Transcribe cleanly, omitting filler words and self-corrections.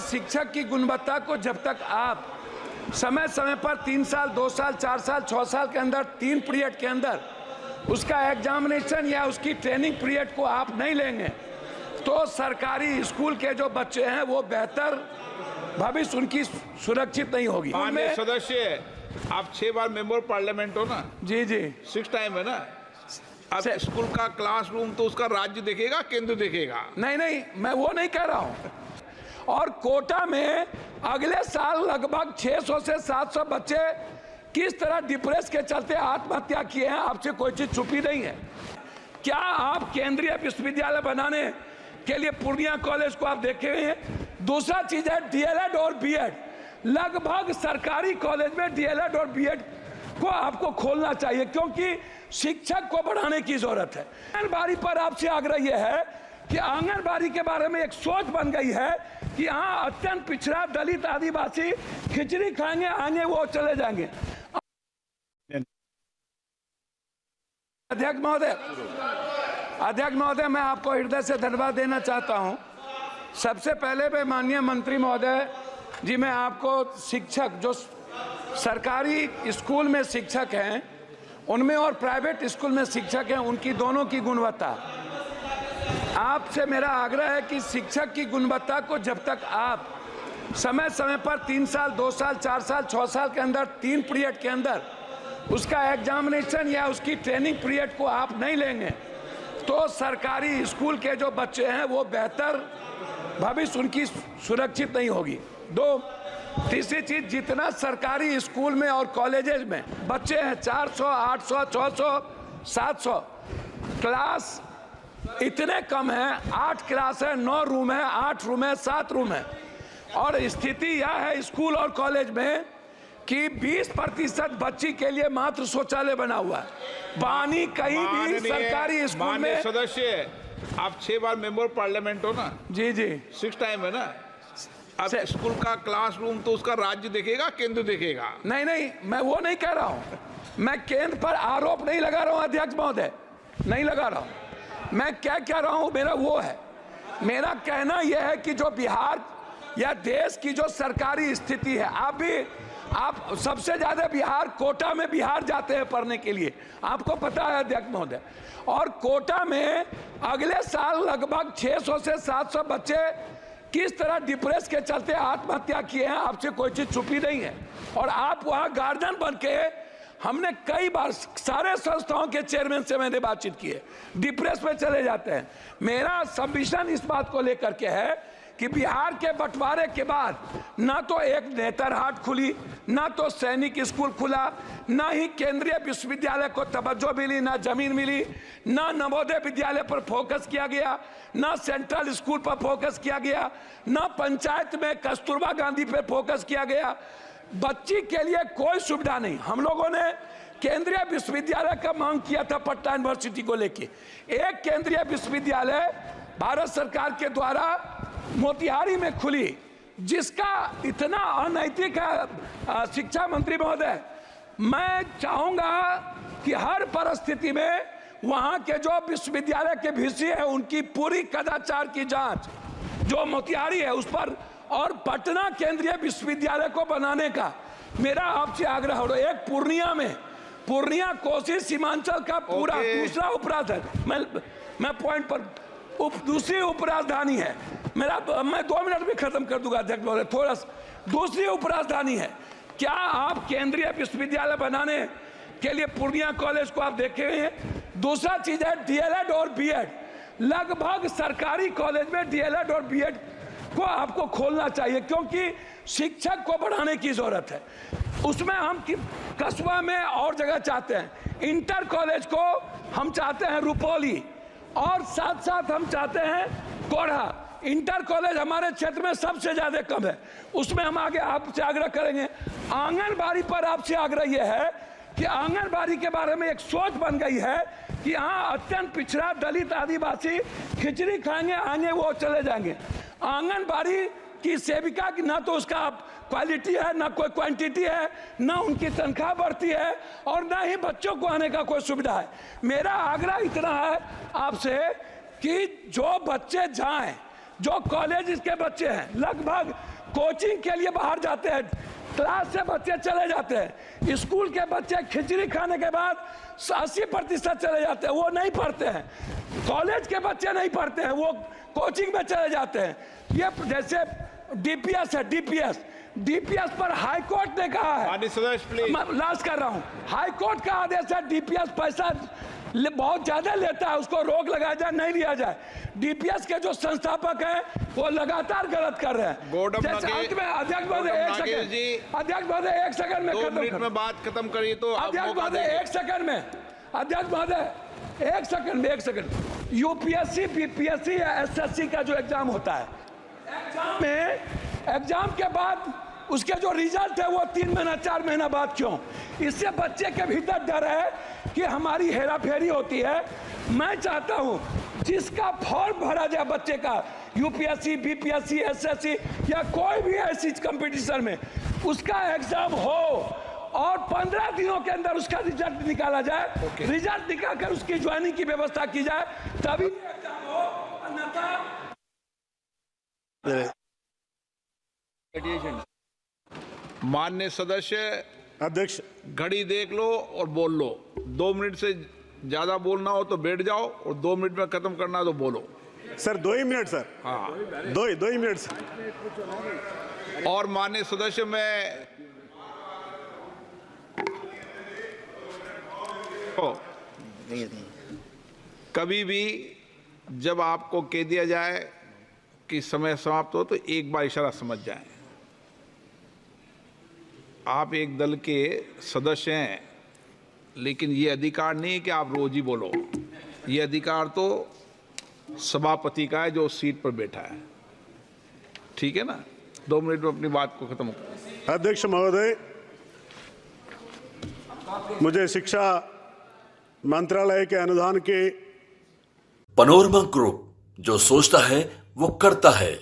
शिक्षक की गुणवत्ता को जब तक आप समय समय पर 3 साल, 2 साल, 4 साल, 6 साल के अंदर 3 पीरियड के अंदर उसका एग्जामिनेशन या उसकी ट्रेनिंग पीरियड को आप नहीं लेंगे तो सरकारी स्कूल के जो बच्चे हैं वो बेहतर भविष्य उनकी सुरक्षित नहीं होगी। माननीय सदस्य, आप 6 बार मेंबर पार्लियामेंट हो ना? जी जी, 6 टाइम है ना? अब स्कूल का क्लासरूम तो उसका राज्य देखेगा, केंद्र देखेगा? नहीं, मैं वो नहीं कह रहा हूँ। और कोटा में अगले साल लगभग 600 से 700 बच्चे किस तरह डिप्रेस के चलते आत्महत्या किए हैं, आपसे कोई चीज छुपी नहीं है। क्या आप केंद्रीय विश्वविद्यालय बनाने के लिए पूर्णिया कॉलेज को आप देखे हुए हैं? दूसरा चीज है डीएलएड और बीएड। लगभग सरकारी कॉलेज में डीएलएड और बीएड को आपको खोलना चाहिए क्योंकि शिक्षक को बढ़ाने की जरूरत है। आंगनबाड़ी पर आपसे आग्रह यह है कि आंगनबाड़ी के बारे में एक सोच बन गई है कि यहाँ अत्यंत पिछड़ा दलित आदिवासी खिचड़ी खाएंगे, आगे वो चले जाएंगे। अध्यक्ष महोदय, मैं आपको हृदय से धन्यवाद देना चाहता हूं। सबसे पहले मैं माननीय मंत्री महोदय जी, मैं आपको शिक्षक जो सरकारी स्कूल में शिक्षक हैं उनमें और प्राइवेट स्कूल में शिक्षक हैं उनकी दोनों की गुणवत्ता, आपसे मेरा आग्रह है कि शिक्षक की गुणवत्ता को जब तक आप समय समय पर 3 साल, 2 साल, 4 साल, 6 साल के अंदर 3 पीरियड के अंदर उसका एग्जामिनेशन या उसकी ट्रेनिंग पीरियड को आप नहीं लेंगे तो सरकारी स्कूल के जो बच्चे हैं वो बेहतर भविष्य उनकी सुरक्षित नहीं होगी। तीसरी चीज, जितना सरकारी स्कूल में और कॉलेजेस में बच्चे हैं 400, 800, 600, 700, क्लास इतने कम हैं। 8 क्लास है, 9 रूम है, 8 रूम है, 7 रूम है। और स्थिति यह है स्कूल और कॉलेज में कि 20% बच्ची के लिए मात्र शौचालय बना हुआ है। पानी कहीं भी सरकारी स्कूल में। सदस्य, आप 6 बार मेंबर पार्लियामेंट हो ना? जी जी, 6 टाइम है ना? अब स्कूल का क्लासरूम तो उसका राज्य देखेगा, केंद्र देखेगा? नहीं, मैं वो नहीं कह रहा हूँ। मैं केंद्र पर आरोप नहीं लगा रहा हूँ अध्यक्ष महोदय, नहीं लगा रहा हूँ। मैं क्या कह रहा हूँ, मेरा वो है, मेरा कहना यह है कि जो बिहार या देश की जो सरकारी स्थिति है, आप सबसे ज्यादा बिहार, कोटा में बिहार जाते हैं पढ़ने के लिए, आपको पता है अध्यक्ष महोदय। और कोटा में अगले साल लगभग 600 से 700 बच्चे किस तरह डिप्रेस के चलते आत्महत्या किए हैं, आपसे कोई चीज छुपी नहीं है। और आप वहां गार्जियन बन के, हमने कई बार सारे संस्थाओं के चेयरमैन से मैंने बातचीत की है, डिप्रेस में चले जाते हैं। मेरा सबमिशन इस बात को लेकर के है कि बिहार के बंटवारे के बाद ना तो एक नेतरहाट खुली, ना तो सैनिक स्कूल खुला, ना ही केंद्रीय विश्वविद्यालय को तवज्जो मिली, ना जमीन मिली, ना नवोदय विद्यालय पर फोकस किया गया, ना सेंट्रल स्कूल पर फोकस किया गया, ना पंचायत में कस्तूरबा गांधी पर फोकस किया गया। बच्ची के लिए कोई सुविधा नहीं। हम लोगों ने केंद्रीय विश्वविद्यालय का मांग किया था पटना यूनिवर्सिटी को लेके। एक केंद्रीय विश्वविद्यालय भारत सरकार के द्वारा मोतिहारी में खुली, जिसका इतना अनैतिक है। शिक्षा मंत्री महोदय, मैं चाहूंगा कि हर परिस्थिति में वहां के जो विश्वविद्यालय के वीसी है उनकी पूरी कदाचार की जांच जो मोतिहारी है उस पर, और पटना केंद्रीय विश्वविद्यालय को बनाने का मेरा आपसे आग्रह हो। एक पूर्णिया कोसी सीमांचल का पूरा दूसरा उपराजधानी, मैं पॉइंट पर दूसरी उपराजधानी है मेरा, मैं 2 मिनट में खत्म कर दूंगा अध्यक्ष महोदय, थोड़ा सा। दूसरी उपराजधानी है, क्या आप केंद्रीय विश्वविद्यालय बनाने के लिए पूर्णिया कॉलेज को आप देखे हुए हैं? दूसरा चीज है डीएलएड और बीएड। लगभग सरकारी कॉलेज में डीएलएड और बीएड को आपको खोलना चाहिए क्योंकि शिक्षक को बढ़ाने की जरूरत है। उसमें हम कस्बा में और जगह चाहते हैं, इंटर कॉलेज को हम चाहते हैं रुपौली, और साथ साथ हम चाहते हैं कोढ़ा। इंटर कॉलेज हमारे क्षेत्र में सबसे ज्यादा कम है, उसमें हम आगे आपसे आग्रह करेंगे। आंगनबाड़ी पर आपसे आग्रह यह है कि आंगनबाड़ी के बारे में एक सोच बन गई है कि यहाँ अत्यंत पिछड़ा दलित आदिवासी खिचड़ी खाएंगे, आगे वो चले जाएंगे। आंगनबाड़ी की सेविका की ना तो उसका क्वालिटी है, ना कोई क्वांटिटी है, ना उनकी तनख्वाह बढ़ती है, और ना ही बच्चों को आने का कोई सुविधा है। मेरा आग्रह इतना है आपसे कि जो बच्चे जाएं, जो कॉलेज के बच्चे हैं, लगभग कोचिंग के लिए बाहर जाते हैं, क्लास से बच्चे चले जाते हैं, स्कूल के बच्चे खिचड़ी खाने के बाद 80% चले जाते हैं, वो नहीं पढ़ते हैं। कॉलेज के बच्चे नहीं पढ़ते हैं, वो कोचिंग में चले जाते हैं। ये जैसे डीपीएस है, डीपीएस पर हाई कोर्ट ने कहा है, लास्ट कर रहा हूं, हाई कोर्ट का आदेश है डीपीएस पैसा बहुत ज्यादा लेता है, उसको रोक लगाया जाए, नहीं लिया जाए। डीपीएस के जो संस्थापक हैं वो लगातार गलत कर रहे हैं। जैसे अंत में अध्यक्ष महोदय एक सेकंड में 2 मिनट में बात खत्म करिए तो अध्यक्ष महोदय एक सेकंड में, अध्यक्ष महोदय एक सेकंड यूपीएससी बीपीएससी या एसएससी का जो एग्जाम होता है, एग्जाम के बाद उसके जो रिजल्ट है वो 3 महीना 4 महीना बाद क्यों? इससे बच्चे के भीतर डर है कि हमारी हेराफेरी होती है। मैं चाहता हूं जिसका फॉर्म भरा जाए बच्चे का यूपीएससी बीपीएससी एसएससी या कोई भी ऐसी कंपटीशन में, उसका एग्जाम हो और 15 दिनों के अंदर उसका रिजल्ट निकाला जाए। रिजल्ट निकालकर उसकी ज्वाइनिंग की व्यवस्था की जाए, तभी एग्जाम हो, अन्यथा माननीय सदस्य अध्यक्ष, घड़ी देख लो और बोल लो। 2 मिनट से ज्यादा बोलना हो तो बैठ जाओ और 2 मिनट में खत्म करना तो बोलो। सर 2 ही मिनट सर। हाँ, 2 ही मिनट सर। और माननीय सदस्य मैं कभी भी जब आपको कह दिया जाए कि समय समाप्त हो तो एक बार इशारा समझ जाएं। आप एक दल के सदस्य हैं, लेकिन ये अधिकार नहीं है कि आप रोज ही बोलो। ये अधिकार तो सभापति का है जो सीट पर बैठा है। ठीक है ना? 2 मिनट में अपनी बात को खत्म करो। अध्यक्ष महोदय, मुझे शिक्षा मंत्रालय के अनुदान के पनोरमा ग्रुप, जो सोचता है वो करता है।